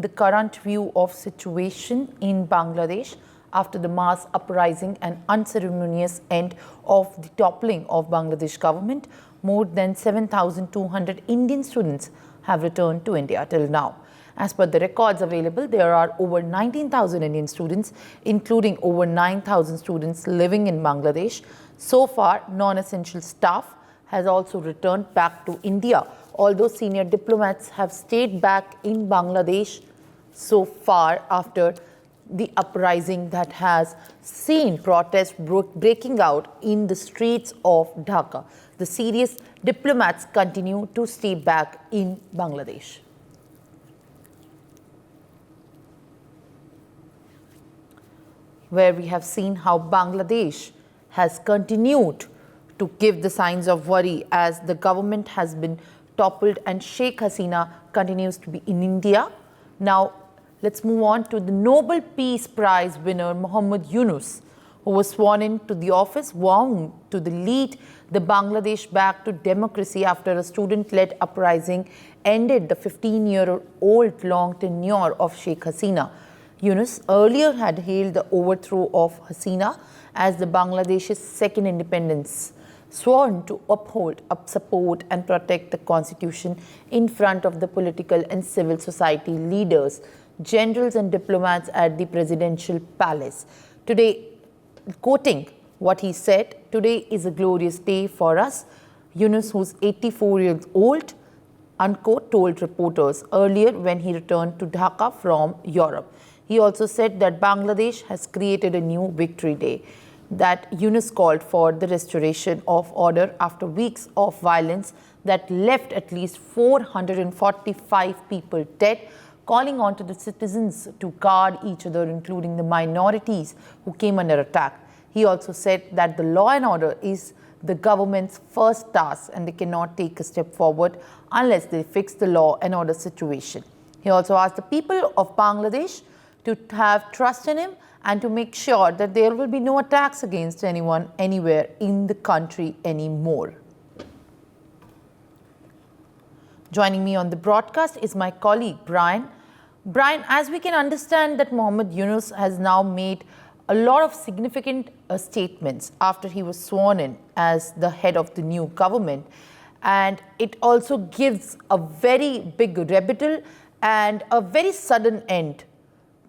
the current view of situation in Bangladesh after the mass uprising and unceremonious end of the toppling of Bangladesh government. More than 7,200 Indian students have returned to India till now. As per the records available, there are over 19,000 Indian students, including over 9,000 students living in Bangladesh. So far, non-essential staff has also returned back to India, although senior diplomats have stayed back in Bangladesh so far after the uprising that has seen protests breaking out in the streets of Dhaka. The serious diplomats continue to stay back in Bangladesh. Where we have seen how Bangladesh has continued to give the signs of worry as the government has been toppled and Sheikh Hasina continues to be in India. Now, let's move on to the Nobel Peace Prize winner Muhammad Yunus, who was sworn into the office, vowing to lead the Bangladesh back to democracy after a student-led uprising ended the 15-year-old long tenure of Sheikh Hasina. Yunus earlier had hailed the overthrow of Hasina as the Bangladesh's second independence, sworn to uphold, support and protect the constitution in front of the political and civil society leaders, generals and diplomats at the presidential palace. Today, quoting what he said, "Today is a glorious day for us." Yunus, who's 84 years old, unquote, told reporters earlier when he returned to Dhaka from Europe. He also said that Bangladesh has created a new victory day, that Yunus called for the restoration of order after weeks of violence that left at least 445 people dead, calling on to the citizens to guard each other, including the minorities who came under attack. He also said that the law and order is the government's first task and they cannot take a step forward unless they fix the law and order situation. He also asked the people of Bangladesh to have trust in him and to make sure that there will be no attacks against anyone anywhere in the country anymore. Joining me on the broadcast is my colleague Brian. Brian, as we can understand that Muhammad Yunus has now made a lot of significant statements after he was sworn in as the head of the new government, and it also gives a very big rebuttal and a very sudden end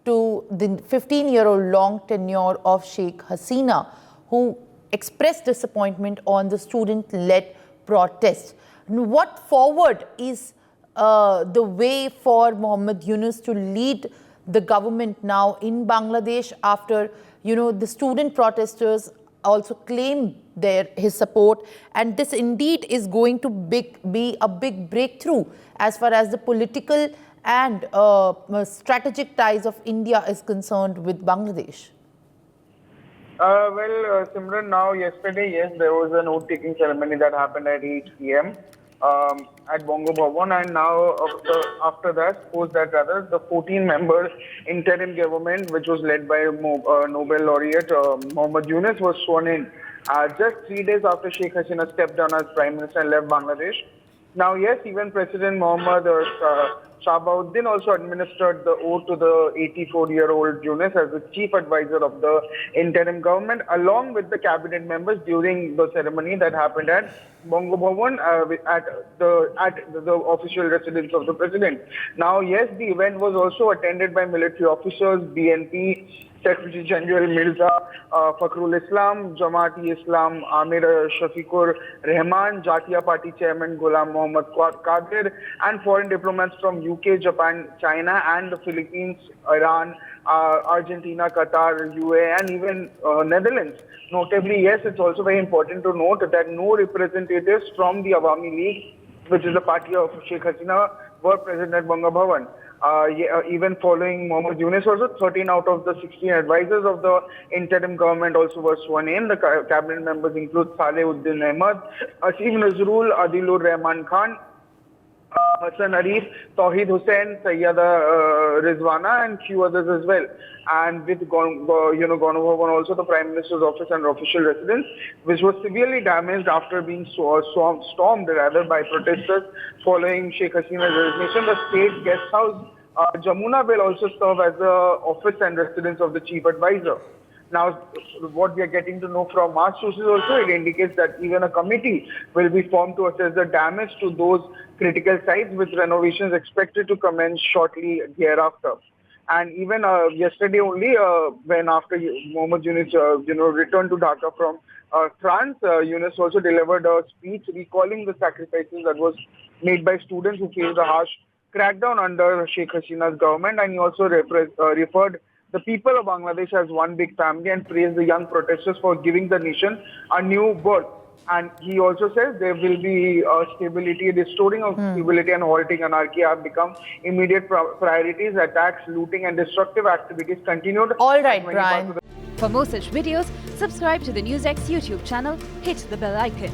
to the 15-year-old long tenure of Sheikh Hasina, who expressed disappointment on the student-led protest. What forward is the way for Muhammad Yunus to lead the government now in Bangladesh after, the student protesters also claim his support, and this indeed is going to be a big breakthrough as far as the political and strategic ties of India is concerned with Bangladesh? Simran, now yesterday, yes, there was an oath-taking ceremony that happened at 8 p.m. At Bongo Bhavan, and now after that, the 14-member interim government, which was led by Nobel laureate Muhammad Yunus, was sworn in just 3 days after Sheikh Hasina stepped down as Prime Minister and left Bangladesh. Now, yes, even President Mohammad Shahabuddin also administered the oath to the 84-year-old Yunus as the chief advisor of the interim government, along with the cabinet members during the ceremony that happened at Bongo Bhavan at the official residence of the president. Now, yes, the event was also attended by military officers, BNP Secretary General Mirza Fakhrul Islam, Jamaat-e-Islam Amir Shafiqur Rahman, Jatiya Party Chairman Ghulam Mohammad Qadir, and foreign diplomats from UK, Japan, China, and the Philippines, Iran, Argentina, Qatar, UAE, and even Netherlands. Notably, yes, it's also very important to note that no representatives from the Awami League, which is the party of Sheikh Hasina, were present at Bongo Bhavan. Even following Muhammad Yunus, also 13 out of the 16 advisors of the interim government also were sworn in. The cabinet members include Saleh Uddin Ahmad, Asim Nazrul, Adilur Rahman Khan, Hassan Arif, Tawheed Hussain, Sayyada Rizwana, and few others as well. And with Bongo Bhavan, also the Prime Minister's office and official residence, which was severely damaged after being stormed rather by protesters following Sheikh Hasina's resignation. The state guest house Jamuna will also serve as the office and residence of the chief advisor. Now, what we are getting to know from our sources also, it indicates that even a committee will be formed to assess the damage to those critical sites, with renovations expected to commence shortly hereafter. And even yesterday only, when after Mohammed Yunus, returned to Dhaka from France, Yunus also delivered a speech recalling the sacrifices that was made by students who faced a harsh crackdown under Sheikh Hasina's government, and he also referred the people of Bangladesh as one big family and praised the young protesters for giving the nation a new birth. And he also says there will be stability, restoring of stability and halting anarchy have become immediate priorities. Attacks, looting and destructive activities continued. All right, Brian. For more such videos, subscribe to the NewsX YouTube channel, hit the bell icon.